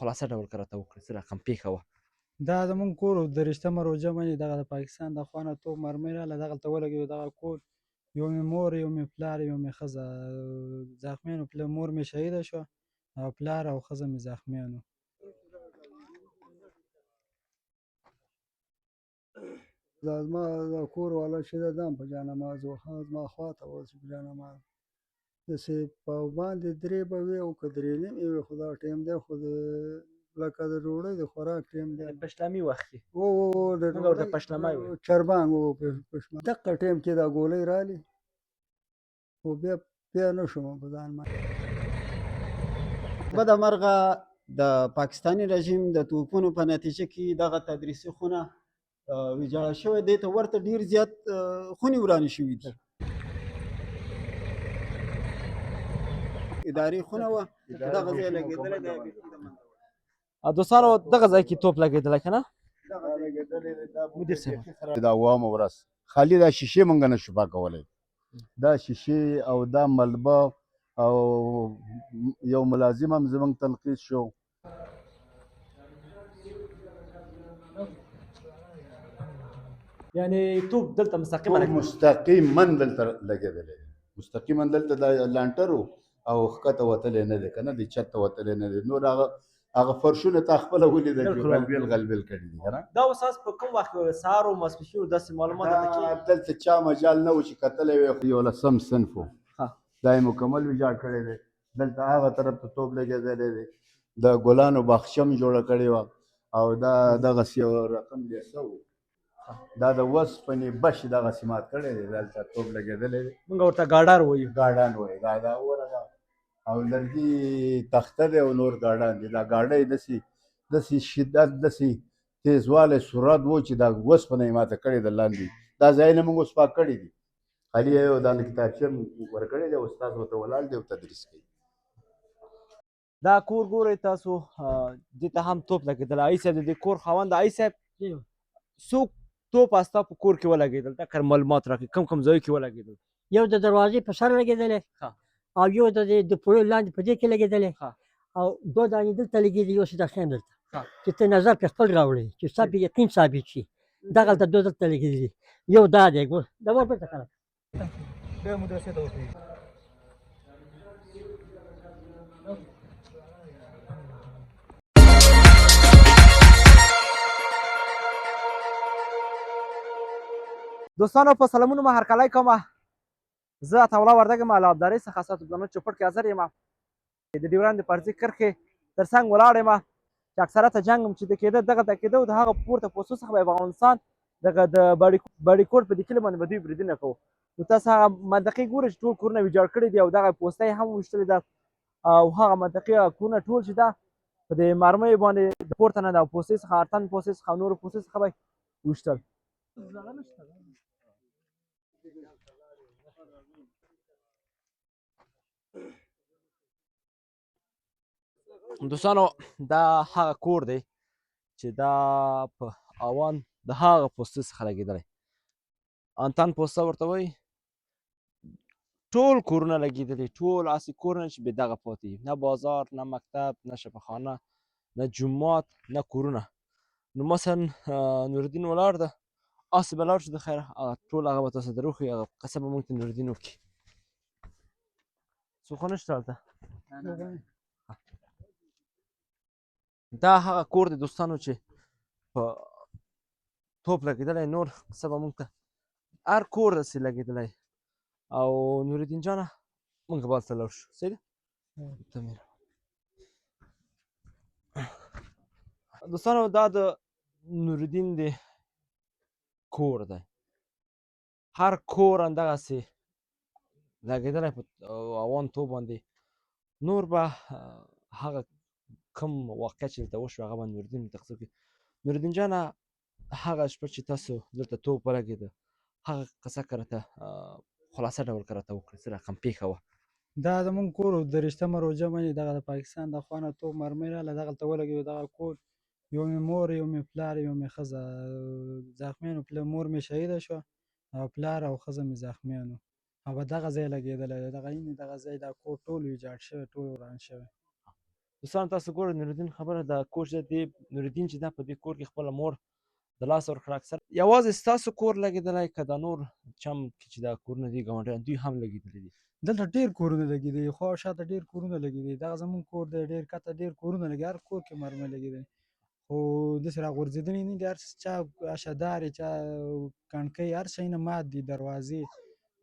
خلاصه ډول که راته وکړئ څه رقم پېښه وه. دا زمونږ کور و 23 روژه باندې دغه د پاکستان د خوا نه توپ مرمۍ راغله دغلته ولګېد دغه کور یو مې مور یو مې پلار یو مې ښځه زخمیان و مور مې شهیده شوه او پلار او ښځه مې زخمیان وو. دا زما د کور والا چې ده دا هم په جانماز و هغه زما خواته و چې په جانماز داسې په باندې 3 به وي او که 3 نیمې وي خو دا ټایم دی خو د لکه د ډوډۍ د خوراک ټایم دی پشلمي وخت کې د موږ ورته پشلمی وایو چربانګ و پشلمه دقه ټایم کې دا ګولۍ رالې خو بیا نه شوم په ځان باندې بده مرغه د پاکستاني رژیم د توپونو په نتیجه کې دغه تدریسي خونه ویجاړه شوې دې ته ورته ډېر زیات خونې ورانې شوي دي. اداري خونه وه دغه ځای لګېدلی دی. دوستانو دغه ځای کې توپ لګېدلی که نه مدیر صاحب دا اوومه ورځ خالي دا شیشې موږ نه شو پاکولی دا شیشې او دا ملبه او یو ملازم هم زموږ تنقید شو. یعنې توپ دلته مستقیما مستقیما دلته لګېدلی مستقیما دلته دا لانټر او ښکته وتلی نه دی که نه دی چت ته وتلی نه دی نور هغه فرشونه تا خپله ولیده چې غلبېل کړي دي که نه. دا اوس تاسو په کوم وخت کې سهار و ماسپښین داسې معلومات دلته چا مجال نه و چې کتلی وي 11 صنف و دا یې مکمل ویجاړ کړی دی. دلته هغه طرف ته توپ لګېدلی دی د ګلانو باغچه هم جوړه کړې وه او دا دغسې یو رقم دی څه و دا د وسپنې بش دغسې مات کړی دی دلته توپ لګېدلی دی موږ ورته ګاډان وایو ګاډان وایي دا ورغه او لرګي تخته دی او نور ګاډان دي دا ګاډۍ داسې شدت داسې تیزوالی سرعت و چې دا وسپنه یې ماته کړې ده لاندې دا ځایونه موږ اوس پاک کړي دي خالي یو دا کتابچه ورکړی دی استاد ورته ولاړ دی او تدریس کوي. دا کور ګورئ تاسو دې ته هم توپ لګېدلی آی صاحب د دې کور خاوند آی صاحب څوک توپ ستا په کور کې ولګېدل ټکر معلومات راکړي کوم کوم ځایو کې ولګېدل؟ یو د دروازې په سر لګېدلی او یو د پوړو لاندې په دې کې لګېدلی او 2 دانې دلته لګېدي یو ستا خیم دلته چې ته نظر پرې خپل راوړې چې ستا پرې یقین ثابت شي دغلته 2 دلته لګېدلي یو دا دی ګور دا ور بېرته کړه مدرسې ته وتلي دوستانو په سلامونو مو هرکلی کوم زه عطاالله وردګ یم له ابدارۍ څخه ستاسو په درنو چوپړ کې حاضر یم د ډیورند د فرضي کرښې تر څنګ ولاړ یم چې اکثرته جنګ هم چې د کېده دغلته کېده او د هغه پورته پوستو څخه به افغانستان دغه د باړي کوټ په دې کلي باندې به دوی بریدونه کوو نو تاسو هغه منطقې ګورئ چې ټول کورونه ویجاړ کړي دي او دغه پوسته یې هم ویشتلې ده او هغه منطقې کورونه ټول چې ده په دې مرمیو باندې د پورته نه د پوستې څخه ارتن پوستې څخه او نورو پوستې څخه به یې ویشتل. دوستانو دا هغه کور دی چې دا په اوان د هغه پوستې څخه لګېدلی انتن پوسته ورته وایي ټول کورونه لګېدلي ټول هسې کورونه چې بې دغه پاتې نه بازار نه مکتب نه شفاخانه نه جومات نه کورونه نو مثلا نورالدین ولاړ ده هسې به لاړ شو د خیر ټول هغه به تاسو ته راوښیي هغه قصه به موږ ته نورالدین وکړي څوک خو نشته هلته دا هغه کور دی دوستانو چې په توپ لګېدلی نور څه به موږ ته هر کور داسې لګېدلی او نورالدین جانه موږ به هلته لاړ شو صحیح ده دوستانو دا د نورالدین د کور دی هر کور همدغسې لګېدلی په اوان توپ باندې نور به هغه کوم واقعه چې دلته وشوه هغه به نورالدین تقسیم کړي. نورالدین جانه هغه شپه چې تاسو دلته توپ ولګېده هغه قصه که راته خلاصه ډول که راته وکړئ څه رقم پېښه وه. دا زمونږ کور و 23 روژه باندې دغه د پاکستان د خوا نه توپ مرمۍ راغله دغلته ولګېد دغه کور یو مې مور یو مې پلار یو مې ښځه زخمیان و مور مې شهیده شوه او پلار او ښځه مې زخمیان وو او په دغه ځای لګېدلی دی دغه ځای دا کور ټول ویجاړ شوی ټول وران شوی. دوستانو تاسو ګورئ نورالدین خبره د کور چې د نورالدین چې دا په دې کور کې خپله مور د لاس ورکړه اکثر یوازې ستاسو کور لګېدلی که دا نور چم کې چې دا کورونه دي ګاونډیان دوی هم لګېدلي دي دلته ډېر کورونه لګېدلي خوا شاته ډېر کورونه لګېدلي دغه زموږ کور دی ډېر کته ډېر کورونه لګي هر کور کې مرمۍ لګېدلي خو داسې راغورځېدلي نه دي هر چا اشدارې چا کڼکۍ هر شی نه مات دي دروازې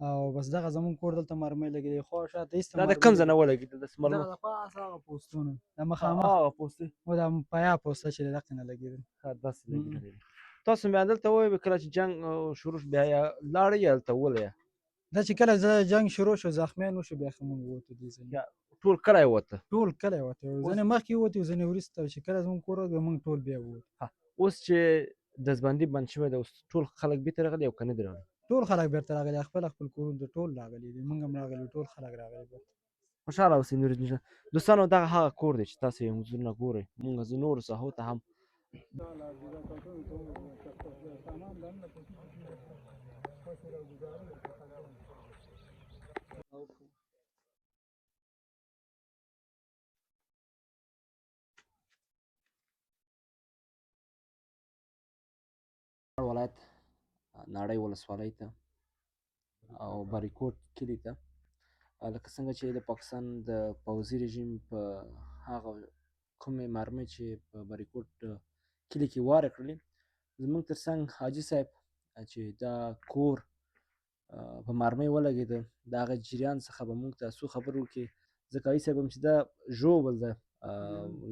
او بس دغه زموږ کور دلته مرمۍ لګېدلي خوا شاته هېڅ دا د کوم ځای نه ولګېدل داسې دغه مرمۍ د پاس هغه پوسټونه د مخامخ هغه پوستې او د پیا پوسته چې د دقې نه لګېدل داسې لګېدلي دي تاسو بیا دلته ووایئ کله چې جنګ شروع شو بیا یا لاړئ یا هلته ولئ دا چې کله جنګ شروع شو زخمیان وشو بیا خو موږ ووتو دې ځای نه. ټول کلی ووته ټول کلی ووتو ځینې مخکې ووتو ځینې وروسته چې کله زموږ کور ووت موږ ټول بیا ووتو اوس چې دزبندي بند شوی دی اوس ټول خلک بېرته راغلي او که نه دي راغلي ټول خلک بیرته راغلي خپل کورونو ته ټول راغلي دي موږ هم راغلي ټول خلک راغلي بیرته خوشحاله اوسئ نورالدین جان دوستانو دغه هغه کور دی چې تاسو یې انځورونه ګورئ مونږ زه نورو ساحو ته هم ولایت ناړۍ ولسوالۍ ته او باریکوټ کلي ته لکه څنګه چې د پاکستان د پوځي رژیم په هغه کومې مرمۍ چې په باریکوټ کلي کې واره کړلې زموږ تر څنګ حاجي صاحب چې دا کور په مرمۍ ولګېده د هغه جریان څخه به موږ ته څو خبرې وکړي ځکه حاجي صاحب هم چې دا ژوبل ده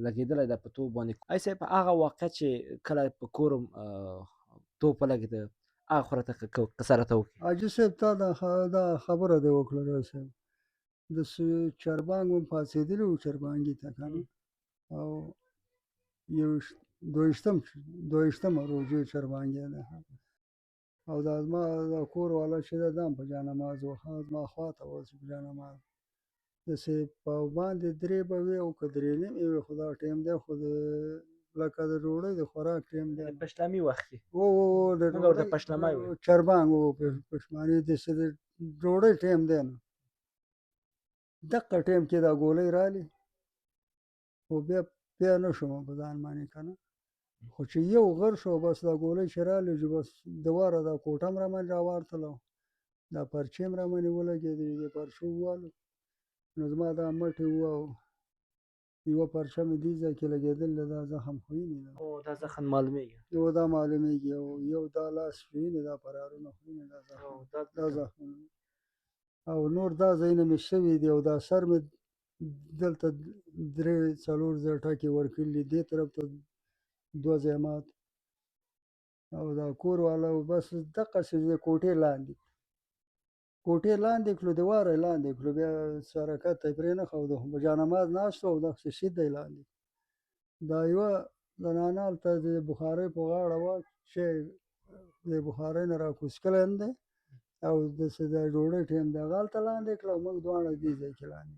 لګېدلی ده په توپ باندې حاجي صاحب هغه واقعه چې کله په کور توپ ولګېده هغه خو راته قصه راته وکړي حاجي صاحب تا دا خبره دې وکړه راز صاحب د چربانګ هم پاڅېدلي وو چربانګي ته که نه او دویشتمه روژې چربانګي ده او دا زما دا کور والا چې ده دا هم په جانماز و زما خوا ته و چې په جانماز داسې په باندې درې به وې او که درې نیمې وې خو دا ټایم دی خو لکه د ډوډۍ د خوراک ټایم دی په اسلامي وخت کې د موږ ورته پشلمی وایو چربانګ و پشماني داسې د ډوډۍ ټایم دی نو دقه ټایم کې دا ګولۍ رالې خو بیا نه شوم په ځان باندې که نه خو چې یو غر شو بس دا ګولۍ چې رالې چې بس دواره دا کوټه هم رامنې راوارتله دا پرچې هم رامنې ولګېدې د پرچو ووالو نو زما دا مټې وه او یوه پرچه مې دې ځای کې لګېدل دا زخم خو وینې ده او دا زخم معلومېږي یو دا معلومېږي او یو دا لاس وینې دا پرارونه خو وینې دا زخم او نور دا ځایونه مې شوي دي او دا سر مې دلته 3-4 ځای ټکې ورکړي دې طرف ته 2 ځای مات او دا کور والا بس دقسې د کوټې لاندې کړلو دیواره یې لاندې کړلو بیا حرکت ته یې پرې نه ښودو خو په جانماز ناست و او دغسې سیده یې لاندې دا یوه زنانه هلته د بخارۍ په غاړه وه چې د بخارۍ نه راکوز کلی هم دی او داسې د ډوډۍ ټایم دی هغه هلته لاندې کړه او موږ دواړه دې ځای کې لاندې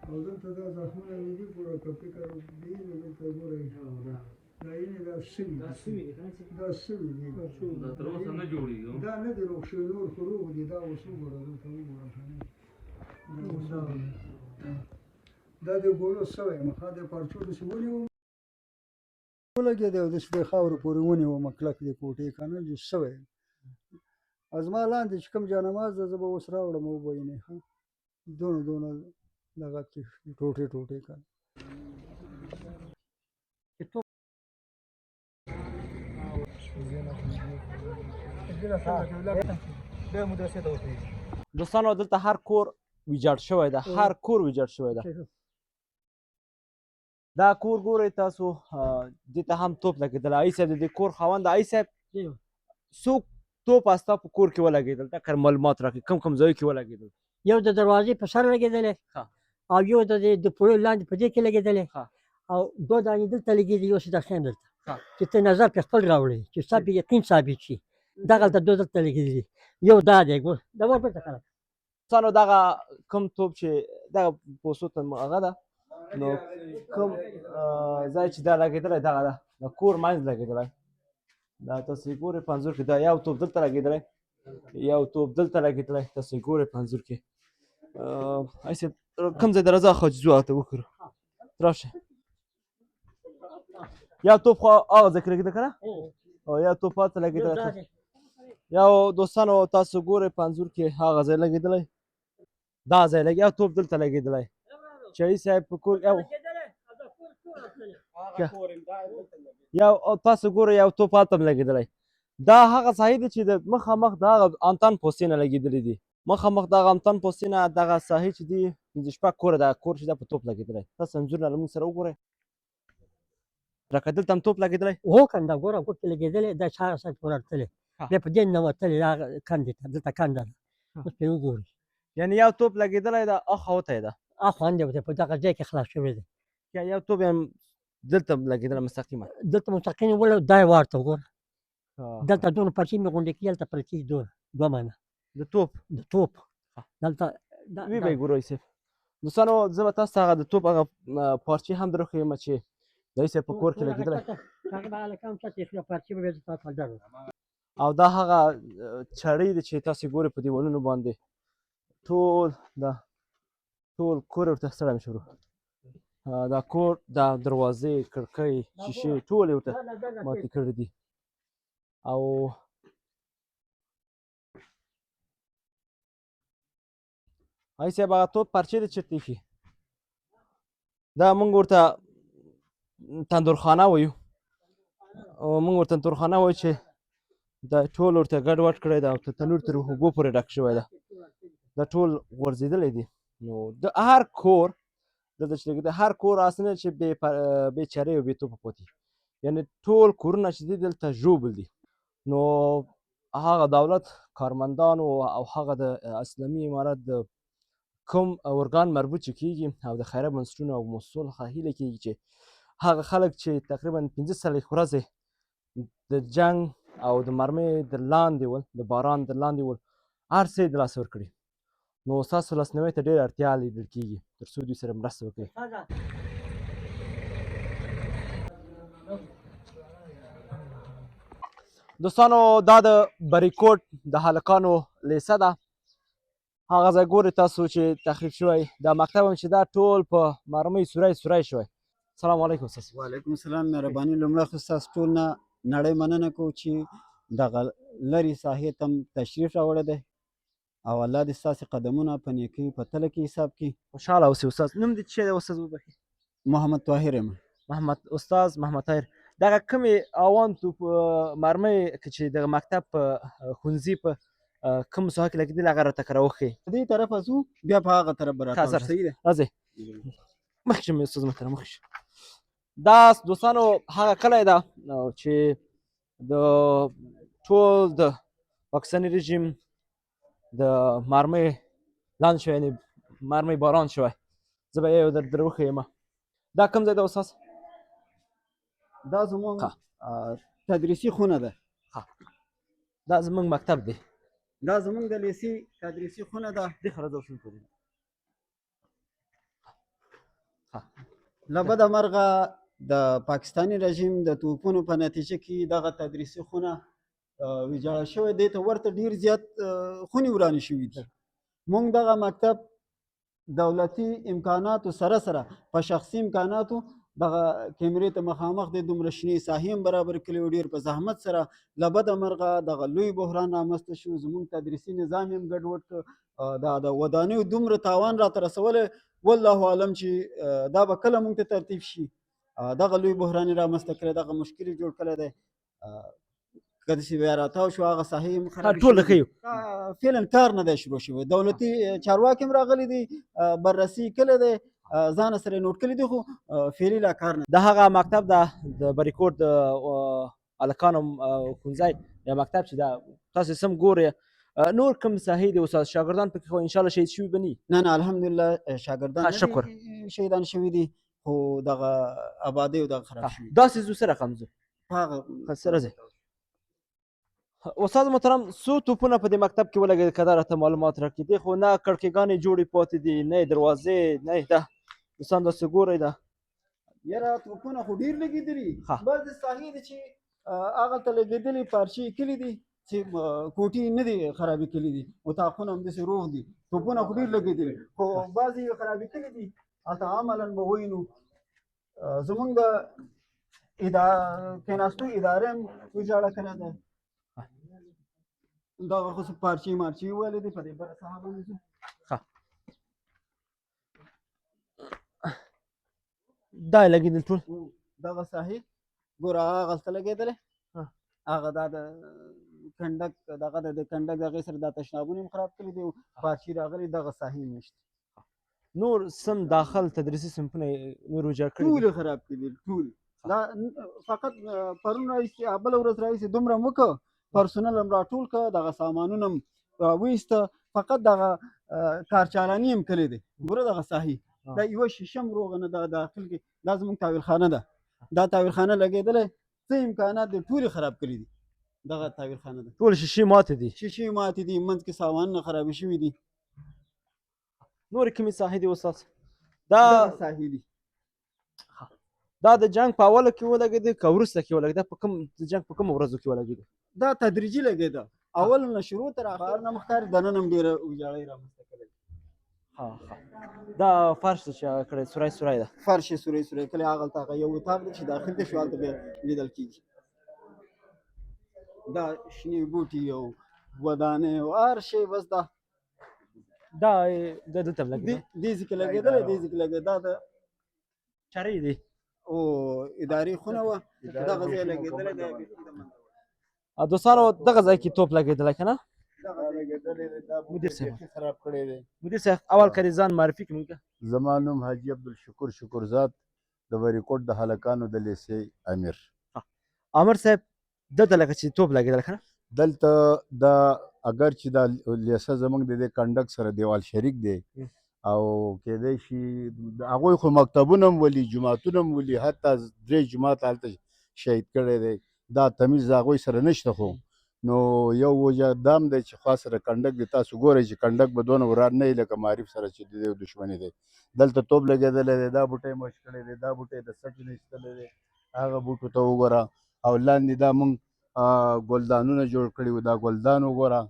او دلته دا زخمونه مې دي ګوره که فکر دي نو دلته ګورئ دا یعنې دا سوي دي دا نه دي روغ شوي نور خو روغ دي دا اوس وګوره دلته وګوره دا د ګولو سوی مخا د پرچو داسې ونیوم ولګېدی او داسې د خاورو پورې ونیوم کلک د کوټې که نه چې سوی زما لاندې چې کوم جانماز ده زه به اوس راوړم وبینې ښه دونه دغه کې ټوټې که دوستانو دلته هر کور ویجاړ شوی ده هر کور ویجاړ شوی ده دا کور ګورئ تاسو دې ته هم توپ لګېدلی حاجي صاحب د دې کور خاوند حاجي صاحب څوک توپ ستا په کور کې ولګېدل ټکر معلومات راکړئ کوم ځایو کې ولګېدل یو د دروازې په سر لګېدلی او یو د پوړو لاندې په دې کې لګېدلی او 2 دانې دلته لګېدي یو څه دا ښیم درته چې ته نظر پرې خپل راوړې چې ستا پې یقین ثابت شي دغلته 2 دلته لګېدلي یو دا دی دا ور بېرته کړه دوستانو دغه کوم توپ چې دغه پوستو ته هغه ده نو کوم ځای چې دا لګېدلی دغه ده د کور منځ لګېدلی دا تاسو یې ګورئ په انځور کې دا یو توپ دلته لګېدلی یو توپ دلته لګېدلی تاسو یې ګورئ په انځور کې حاجي صاحب کوم ځای د رضا خاجزو ته وکړو راشه یو توپ خو هغه ځای کې لګېده که نه او یو توپ هلته لګېدلی یو دوستانو تاسو ګورئ په انځور کې هغه ځای لګېدلی دا ځای یو توپ دلته لګېدلی شهید صاحب په کور یو تاسو ګورئ یو توپ هلته هم لګېدلی دا هغه ساحې دی چې د مخامخ د هغه انتان پوستې نه لګېدلي دي مخامخ د هغه انتان پوستې نه دغه ساحې چې دي پنځه شپږ کوره دغه کور چې دا په توپ لګېدلی تاسو انځورونه له موږ سره وګورئ لکه دلته هم توپ لګېدلی هو کنده ګوره ګوټ کې لګېدلې دا چا سات ورتلې بیا په دې ننوتلې هغه کندې ته دلته کنده ده اوس پرې وګورئ یعنې یو توپ لګېدلی ده اخوا وتی ده اخوا اندې ورته په دغه ځای کې خلاص شوی دی یا یو توپ هم دلته لګېدلی مستقیمه دلته مستقیم وله دا یې وارته وګوره دلته دونه پرچې مې غونډې کړي هلته پرچې دونه دوه منه د توپ د توپ دلته وی به یې ګورئ صاحب دوستانو زه به تاسو ته هغه د توپ هغه پارچې هم درښیم چې دایي صاحب په کور کې لګېدلی هغه به هلکان څه چې پرچې به بیا تا ته درو او دا هغه چړۍ ده چې تاسې ګورئ په دیوالونو باندې ټول دا ټول کور ورته ستړی مې شروع دا کور دا دروازې کړکۍ شیشې ټولې ورته ماتې کړي دي او آی صاحب هغه توپ پرچې د چېرته ایښي دا موږ ورته تندورخانه وایو موږ ورته تندورخانه وایو چې دا ټول ورته ګډ وډ کړی ده او تنور تر اوبو پورې ډک شوی ده دا ټول غورځېدلی دي نو د هر کور دلته چې د هر کور هسې نه چې بې چرې او بې توپه پاتې یعنې ټول کورونه چې دي دلته ژوبل دي نو هغه دولت کارمندانو او هغه د اسلامي امارت د کوم ارګان مربوط چې کېږي او د خیریه بنسټونو او مؤسسو څخه هیله کېږي چې هغه خلک چې تقریبا 45 ورځې د جنګ او د مرمۍ د لاندې ول د باران د لاندې ول هر څه یې د لاسه ورکړي نو ستاسو لاسنیوي ته ډېره اړتیا لیدل کېږي تر څو دوی سره مرسته وکړي دوستانو دا د بریکوټ د هلکانو لیسه ده هغه ځای ګورئ تاسو چې تخریب شوی دا مکتب هم چې دا ټول په مرمۍ سوری سوری شوی سلام علیکم استاد وعلیکم السلام مهرباني لومړی خو ستاسو ټول نه نړۍ مننه کوو چې دغه لرې ساحې ته تشریف راوړی دی او الله دې ستاسې قدمونه په نیکۍ په تله کې حساب کړي خوشحاله اوسئ استاد نوم دې څه دی استاد وبخښئ محمد طاهر یم استاد محمد طاهر دغه کومې اوان توپ مرمۍ چې د مکتب په ښوونځي په کوم ساحه کې لګېدلې هغه راته کره وښیئ دې طرفه ځو بیا په هغه طرف به راتاو صحیح ده راځئ مخکې شم استاد محترم مخکې شه دا دوستانو هغه کلی ده چې د ټول د پاکستاني رژیم د مرمۍ لاندې شوی یعنې مرمۍ باران شوی زه به یو در وښیم دا کوم ځای ده استاد دا زموږ تدریسي خونه ده دا زموږ مکتب دی دا زموږ د لیسې تدریسي خونه ده دې خرڅ او شروع کړي له بده مرغه د پاکستاني رژیم د توپونو په نتیجه کې دغه تدریسي خونه ویجاړه شوې دې ته ورته ډېر زیات خونې ورانې شوي دي موږ دغه مکتب دولتي امکاناتو سره سره په شخصي امکاناتو دغه کیمرې ته مخامخ د دومره شنې ساحې هم برابر کړي او ډېر په زحمت سره له بده مرغه دغه لوی بحران رامنځته شو زموږ تدریسي نظام یې هم ګډوډ کړ د ودانیو دومره تاوان راته رسولی والله اعلم چې دا به کله موږ ته ترتیب شي دغه لوی بحران یې رامنځته کړی دغه مشکل یې جوړ کړی دی که داسې بیا راتاو شو هغه ساحې هم ټول ښیو فعلا کار نه دی شروع شوی دولتي چارواکي هم راغلي دي بررسي کړی دی ځان سره نوټ کړي دي خو فعلي لا کار نه د هغه مکتب ده د بریکوټ د هلکانو ښوونځی یا مکتب چې دا تاسې سم ګورئ نور کوم ساحې دي استاد شاګردان پکې خو انشاءالله شهید شوي به نه وي نه نه الحمدلله شاګردان شکر شهیدان شوي دي خو دغه آبادۍ او دغه خراب شوي داسې ځو څه رقم ځو هغه سره ځئ استاد محترم څو توپونه په دې مکتب کې ولګېدل که دا راته معلومات راکړي دې خو نه کړکېګانې جوړې پاتې دي نه یې دروازې نه یې ده دوستان داسې ګورئ ده یاره توپونه خو ډېر لګېدلي بس د ساحې دي چې هغلته لګېدلي پارچې کلي دي چې کوټې نه دي خرابې کړي دي اتاقونه همداسې روغ دي توپونه خو ډېر لګېدلي خو بعضې یې خرابې کړي دي هلته عملا به ووینو زمونږ د کېناستو اداره هم ویجاړه کړې ده. دغه خو څه پارچې مارچې ویلې دي په دې بله ساحه باندې ځو. دا یې لګېدل ټول دغه ساحې ګوره هغه هغلته لګېدلې هغه دا د کنډک دغه د کنډک د هغې سره دا تشنابونه هم خراب کړي دي پارچې راغلي دغه ساحې نشته. نور سم داخل تدریسي صنفونه نور ویجاړ کړي ټول خراب کړي دي ټول. دا فقط پرون راهیسې بله ورځ راهیسې دومره مو که پرسونل هم راټول که دغه سامانونه هم راویسته فقط دغه کارچالاني هم کړی دی. ګوره دغه ساحې دا یوه شیشه هم روغه نه ده داخل کې. دا زموږ تاویلخانه ده. دا تاویلخانه لګېدلی څه امکانات دي ټولې خراب کړي دي. دغه تاویلخانه ده ټول شیشې ماتې دي. شیشې ماتې دي منځ کې سامانونه خرابې شوي دي. نورې کومې ساحې دي استاد؟ دا دغه ساحې دي. دا د جنګ په اوله کې ولګېدې که وروسته کې ولګېده؟ په کوم د جنګ په کومو ورځو کې ولګېده؟ دا تدریجي لګېده. اول نه شروع تر آخر نه مخکې دننه هم ډېره ویجاړۍ رامنځته کړې. دا فرش دی چې هغه کړی سوری سوری ده. فرش یې سوری سوری کړی. هغلته هغه یو اتاق دی چې داخل ته شو هلته بیا لیدل کېږي. دا شنې بوټي او ودانۍ او هر شی بس دا دلته هم لګېده. دې ځای کې لګېدلی دې ځای کې لګېده. دا د چرې دی او ادارې خونه وه دغه ځای لګېدلی دی. دوستانو دغه ځای کې توپ لګېدلی که نه؟ مدیر صاحب خراب کړی دی. مدیر صاحب اول که دې ځان معرفي کړي موږ. زما نوم حاجي عبدالشکور شکرزاد د وریکوټ د هلکانو د لیسې امیر. امیر صاحب دلته لکه چې توپ لګېدلی که نه؟ دلته دا اگر چې دا لیسه زموږ د دې کنډک سره دیوال شریک دی او کېدای شي هغوی خو مکتبونه هم ولي جوماتونه هم ولي حتی 3 جومات هلته شهید کړی دی. دا تمیز د هغوی سره نشته. خو نو یو وجه دا هم دی چې خوا سره کنډک دی. تاسو ګورئ چې کنډک به دونه وران نه وي لکه معارف سره چې د دې دښمني دی. دلته توپ لګېدلی دی. دا بوټی مش کړی دی. دا بوټی د سټ نه ایستلی دی. هغه بوټو ته وګوره او لاندې دا موږ ګلدانونه جوړ کړي وو. دا ګلدان وګوره.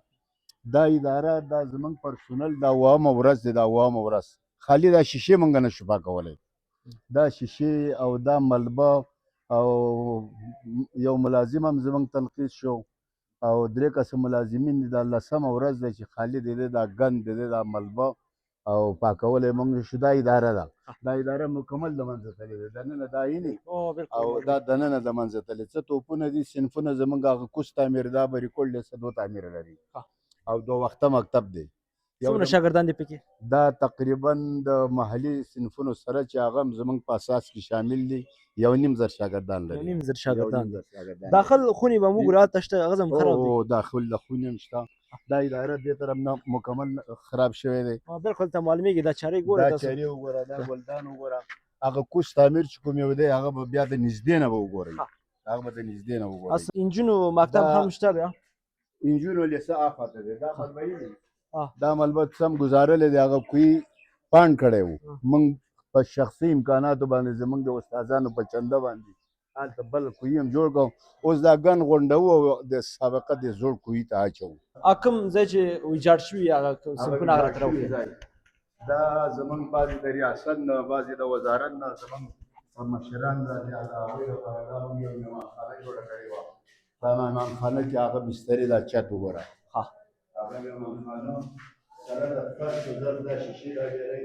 دا اداره دا زموږ پرسونل دا 8مه ورځ دی. دا 8مه ورځ خالي دا شیشې موږ نه شو پاکولی. دا شیشې او دا ملبه او یو ملازم هم زموږ تنقید شو او 3 کسه ملازمین دي. دا 10مه ورځ دی چې خالي دی دا ګند دی دا ملبه او پاکولی موږ شو. دا اداره ده. دا اداره مکمل د منځه تللې ده. دننه دا عیني او دا دننه د منځه تللې. څه توپونه دي صنفونه زموږ هغه کوس تعمیر دا بریکوټ لیسه 2 تعمیر لري او 2 وخته مکتب دی. څومره شاګردان دي پکې؟ دا تقریبا د محلي صنفونو سره چې هغه هم زموږ په اساس کې شامل دي 1.5 شاګردان لري. 1.5 شاګردان. داخل خونې به موږ هلته شته هغه هم خراب دي. داخل د خونې هم شته. دا اداره دې طرف نه مکمل خراب شوی دی. بلکل ته معلومیږي دا چارې ګوره. دا چارې وګوره. دا ګلدان وګوره. هغه کوس تعمیر چې کوم یو دی هغه به بیا د نږدې نه به وګورئ. هغه به د نږدې نه وګورئ. انجونو مکتب هم شته بیا؟ انجونو لیسه آخواته دی. دا ملبه دی. دا ملبه سم ګزارلی دی. هغه کوی پاڼ کړی وو. موږ په شخصي امکاناتو باندې زموږ د استادانو په چنده باندې هلته بل کوی هم جوړ کړو. اوس دا ګن غونډوو او د سابقه د زوړ کوی ته اچوو. کوم ځای چې ویجاړ شوي هغه صنفونه هغه راته راوښیي. دا زموږ بعضې د ریاست نه بعضې د وزارت نه زموږ مشران راځي. هغوی لپاره دا موږ یو مېهمانخانه جوړه کړې وه. دا مېهمانخانه کې هغه بسترې دا چت وګوره. هغه مېهمانخانه سره د فرش او ظرف دا شیشې راګېرئ.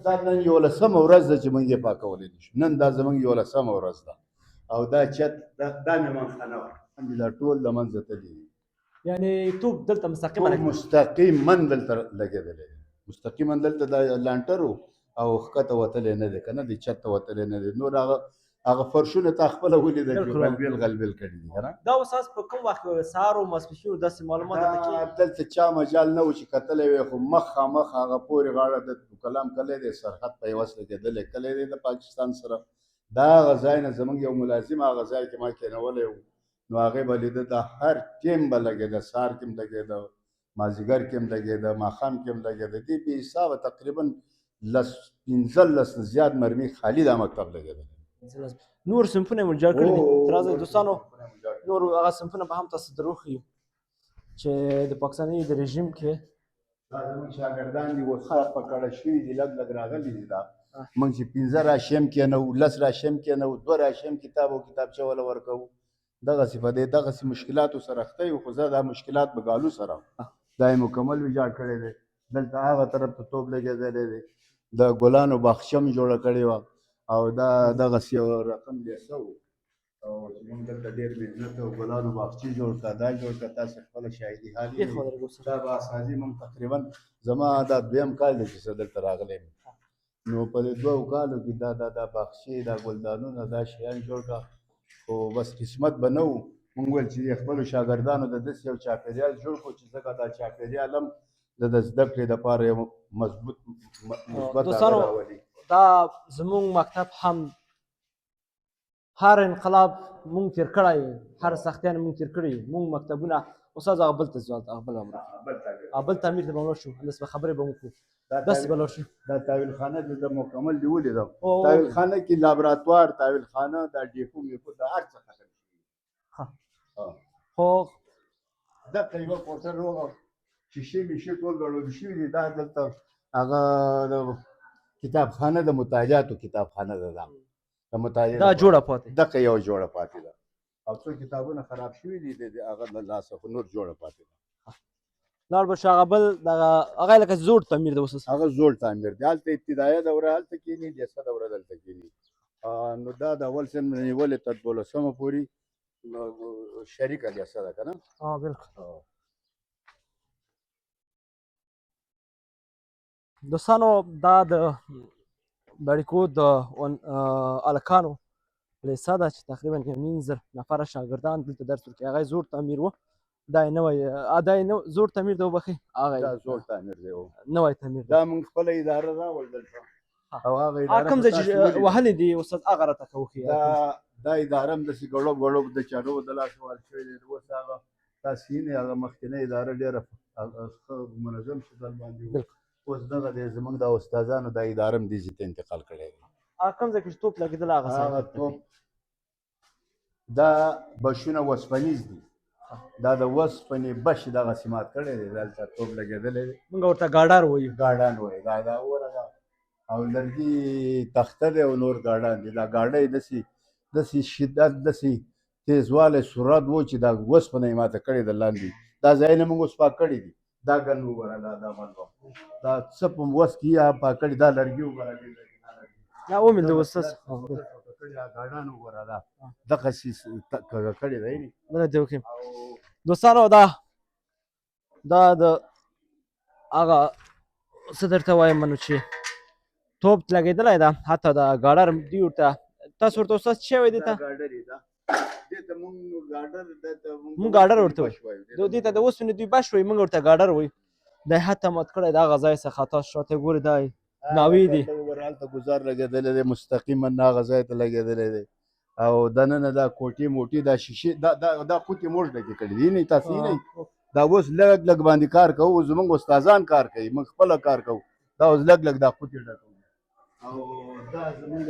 دا نن 11مه ورځ ده چې موږ یې پاکولی نه شو. نن دا زموږ 11مه ورځ ده او دا چت دا مېهمانخانه وه. دا ټول له منځه تللي دي. یعنې توپ دلته مستقیما دلته لګېدلی دی. مستقیما دلته دا لانټر و او ښکته وتلی نه دی که نه دی چت ته وتلی نه دی. نور هغه فرشونه تا خپله ولیدل چې غلبېل غلبېل کړي دي که نه. دا اوس په کوم وخت کې سهار و ماسپښین داسې معلومات دلته چا مجال نه و چې کتلی وی خو مخامخ هغه پورې غاړه د کلام کلی دی سرحد په یوه لګېدلی کلی دی د پاکستان سره. دا هغه ځای نه زموږ یو ملازم هغه ځای کې ما کېنولی و نو هغې به لیده دا هر ټیم به لګېده. سهار کې هم لګېده مازدیګر کې هم لګېده ماښام کې هم لګېده. دې بې حسابه تقریبا 15 نه زیات مرمي خالي دا مکتب لګېدلی. نور صنفونه یې ویجاړ کړي دي. تر راځئ دوستانو نور هغه صنفونه به هم تاسو ته وښیو چې د پاکستاني د رژیم کې دا زموږ شاګردان دي اوس په کړه شوي دي. لږ لږ راغلي دي. دا موږ چې 15 راشیم کېنو 10 راشیم کېنو 2 راشیم کتاب او کتابچه ولا ورکوو دغسې په دې دغسې مشکلاتو سره اخته یو خو زه دا مشکلات به ګالو سره دا یې مکمل ویجاړ کړی دی دلته هغه طرف ته توپ لګېدلی دی د ګلانو باغچه م جوړه کړې وه او دا دغسې یو رقم لیسه و او چې موږ دلته ډېر محنت او ګلانو باغچې جوړ کړه دا جوړ کړه تاسې خپله شاهدي حال یې دا به اساسي موږ تقریبا زما دا دویم کال دی چې زه دلته راغلی یم نو په دې 2 کالو کې دا باغچې دا ګلدانونه دا شیان جوړ کړه خو بس قسمت به نه و موږ ویل چې خپلو شاګردانو د داسې یو چاپېریال جوړ کړو چې ځکه دا چاپېریال هم د زده کړې دپاره یو مضبوط مثبت هغه راولي دا زموږ مکتب هم هر انقلاب مونږ تېر کړی هر سختیان مونږ تېر کړي مونږ مکتبونه استاد هغه بل ته ځو هغه بل امر بل تعمیر ته به ولاړ شو همداسې به خبرې به وکړو داسې به لاړ شو دا تحویل خانه د مکمل دی ولیدم تحویل خانه کې لابراتوار تحویل خانه دا ډیپو میپو دا هر څه ختم شوي خو دلته یوه کوټه روغه شیشې میشې ټول ګډوډ شوي دي دا دلته هغه د کتابخانه د مطالعاتو کتابخانه ده دا د مطالعې دا جوړه پاتې دغه یو جوړه پاتې ده او څو کتابونه خراب شوي دي د هغه له لاسه خو نور جوړه پاتې ده لاړ به شو هغه بل دغه هغه لکه زوړ تعمیر دی اوس هغه زوړ تعمیر دی هلته ابتدایه دوره هلته کښېني دیسه دوره دلته کښېني نو دا د اول صنف نه نیولې تر 12مه پورې شریکه دیسه ده که نه بالکل دوستانو دا د بړیکو د هلکانو لیسه ده چې تقریبا 1.5 نفره شاګردان دلته درس ورکوي هغه یې زوړ تعمیر و دا یې نوی دا یې زوړ تعمیر دی وبخښئ هغه دا زوړ تعمیر دی نوی تعمیر دی دا موږ خپله اداره راوړل دلته او هغه اداره کوم ځای چې وهلې دي استاد هغه راته که وښیي دا اداره هم داسې ګړوب ګړوب د چارو د لاسه وال شوی دی اوس هغه تاسې یې هغه مخکینۍ اداره ډېره ښه منظم شکل باندې و اوس دغه دی زموږ د استادانو دا اداره هم دې ځای ته انتقال کړی دی کوم ځای کې چې توپ لګېدلی هغه توپ دا بشونه وسپنیز دي دا د وسپنې بش دغسې مات کړی دی دلته توپ لګېدلی دی موږ ورته ګاډار وایو ګاډان وایي دا ورغه او لرګي تخته دی او نور ګاډان دي دا ګاډه یې داسې شدت داسې تیزوالی سرعت و چې دا وسپنه یې ماته کړې ده لاندې دا ځایونه موږ اوس پاک کړي دي دا ګن وګوره دا مطلب دا څه په وس کې یا پاک کړي دا لرګي وګوره دا ومې د استاد ګاډان وګوره دا دغسې کږه کړې ده بله دې وکړم دوستانو دا د هغه څه درته وایم نو چې توپ لګېدلی ده حتی د ګاډر دوی ورته تاسو ورته استاد څه شوی دې ته موږ ګاډر ورته وایو دې ته د اوسپنې دوی بش وایي موږ ورته ګاډر وایو دا یې حتی مات کړی د هغه ځای څخه تاسو شاته ګورئ دا ناوې دي هلته ګزار لګېدلی دی مستقیما هغه ځای ته لګېدلی دی او دننه دا کوټې موټې دا شیشې دا قوتې موږ ډکې کړي دي نه تاسې نه دا اوس لږ لږ باندې کار کوو زموږ استادان کار کوي موږ خپله کار کوو دا اوس لږ لږ دا قوتې ډکوو او دا زموږ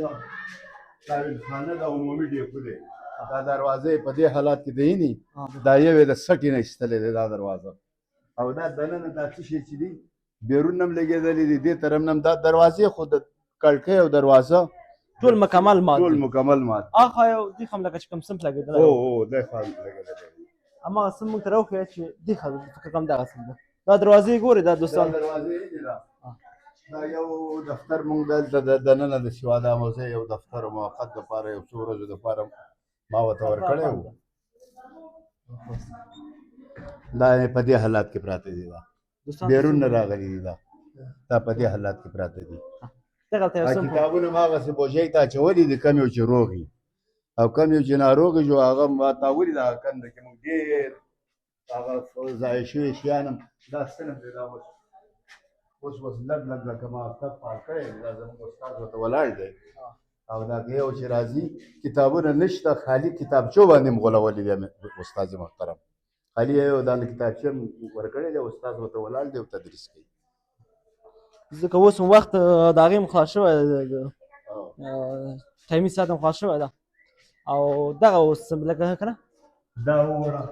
تحویل خانه د عمومي ډیپو دی دا دروازه په دې حالات کې دی نه دا یو یې د سټې نه ایستلی دی دا دروازه او دا دننه دا څه شی چې دي بیرون هم لګېدلي دي دې طرف نه هم دا دروازې خو د کړکۍ او دروازه ټول مکمل مات ټول مکمل مات هغه یو دې خو هم لکه چې کوم صنف لګېدلی دی خوا لګېدلی هماغه صنف موږ ته راوښیه چې دې ښه فکر کوم دغه صنف ده دا دروازې ګورې دا دوستان دروازې دا یو دفتر موږ دلته دننه د سواد موزه یو دفتر موقت دپاره یو څو ورځو دپاره ما ورته ورکړی و دا په دې حالات کې پراته دي دا بیرون نه راغلي دي دا په دې حالات کې پراته دي کتابونه هم هغسې بوجۍ ته اچولي دي کم یو چې روغ وي او کم یو چې ناروغ جو هغه ما تاولي د هغه کنده کې موږ ډېر هغه ضایع شوي شیان هم دا صنف دی دا اوس لږ لږ لکه ما استاد پال کړی دی دا زموږ استاد ورته ولاړ دی او دا که یو چې راځي کتابونه نشته خالي کتابچو باندې م غولولي دی استاد محترم خالي یو دا کتابچه م ورکړی دی استاد ورته ولاړ دی او تدریس کوي ځکه اوس وخت د هغې هم خلاص شوی ټایمي ساعت هم خلاص شوی ده او دغه اوس لکه که نه دا وګوره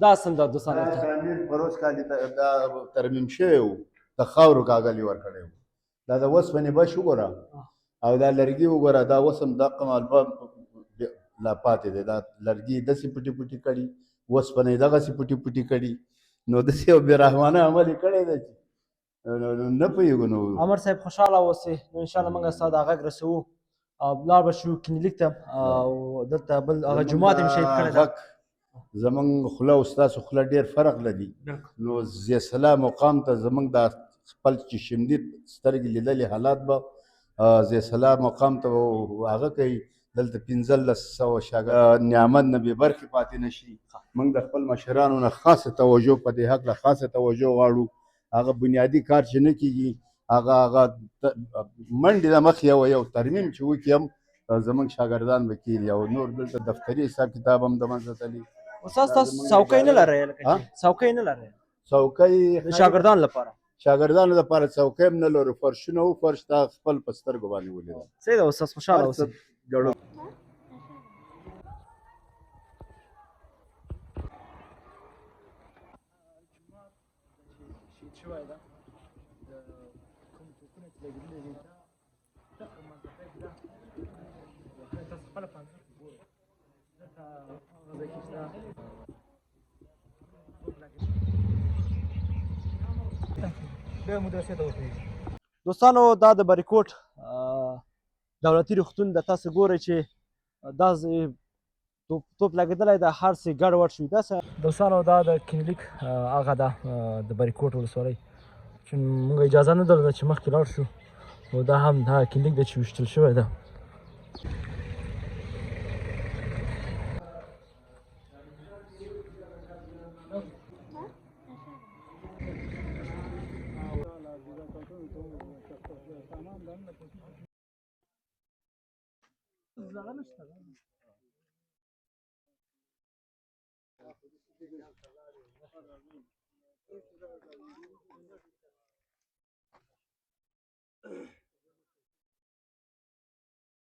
دا سم ده دوستانو دا تعمیر پروس کال دا ترمیم شوی و د خاورو کاغل یې ورکړی و دا د اوسپنې بش وګوره او دا لرګي وګوره دا اوس هم دقه مالبه لا پاتې دی دا لرګي داسې پټي پټي کړي اوسپنې دغسې پټي پټي کړي نو داسې یو بېرحمانه عمل یې کړی دی چې نه پوهېږو نو عمر صاحب خوشحاله اوسئ نو انشاءالله موږ ستا دا غږ رسوو او لاړ به شو کلینیک ته او دلته بل هغه جومات یې شهید کړی ده زمونږ خوله او ستاسو خوله ډېر فرق لري نو ضیاء مقام ته زمونږ دا خپل چې شمدي سترګې لیدلې حالات به ضیاء مقام ته هغه کوي دلته 1500 شاګرد نعمت نه بې برخې پاتې نه شي موږ د خپل مشرانو نه خاصه توجه په دې هکله خاصه توجه غواړو هغه بنیادي کار چې نه کېږي هغه منډې د مخ یو ترمیم چې وکړي هم زمونږ شاګردان به کېږي او نور دلته دفتري حساب کتاب هم د منځه تلي استاد تاسو څوکۍ نه لرئ څوکۍ نه لرئ څوکۍ د شاګردانو لپاره شاګردانو لپاره څوکۍ هم نه لرو فرشونه و فرش تا خپل په سترګو باندې ولیدل صحیح ده استاد خوشحاله اوسئ ګډو دوستانو دا د بریکوټ دولتي روغتون د تاسو ګورئ چې دا توپ لګېدلی د هر څه ګډوډ شوي داسې دوستانو دا د کلینیک هغه ده د بریکوټ ولسوالۍ چې موږ اجازه نه درلوده چې مخکې لاړ شو نو دا هم هغه کلینیک دی چې ویشتل شوی ده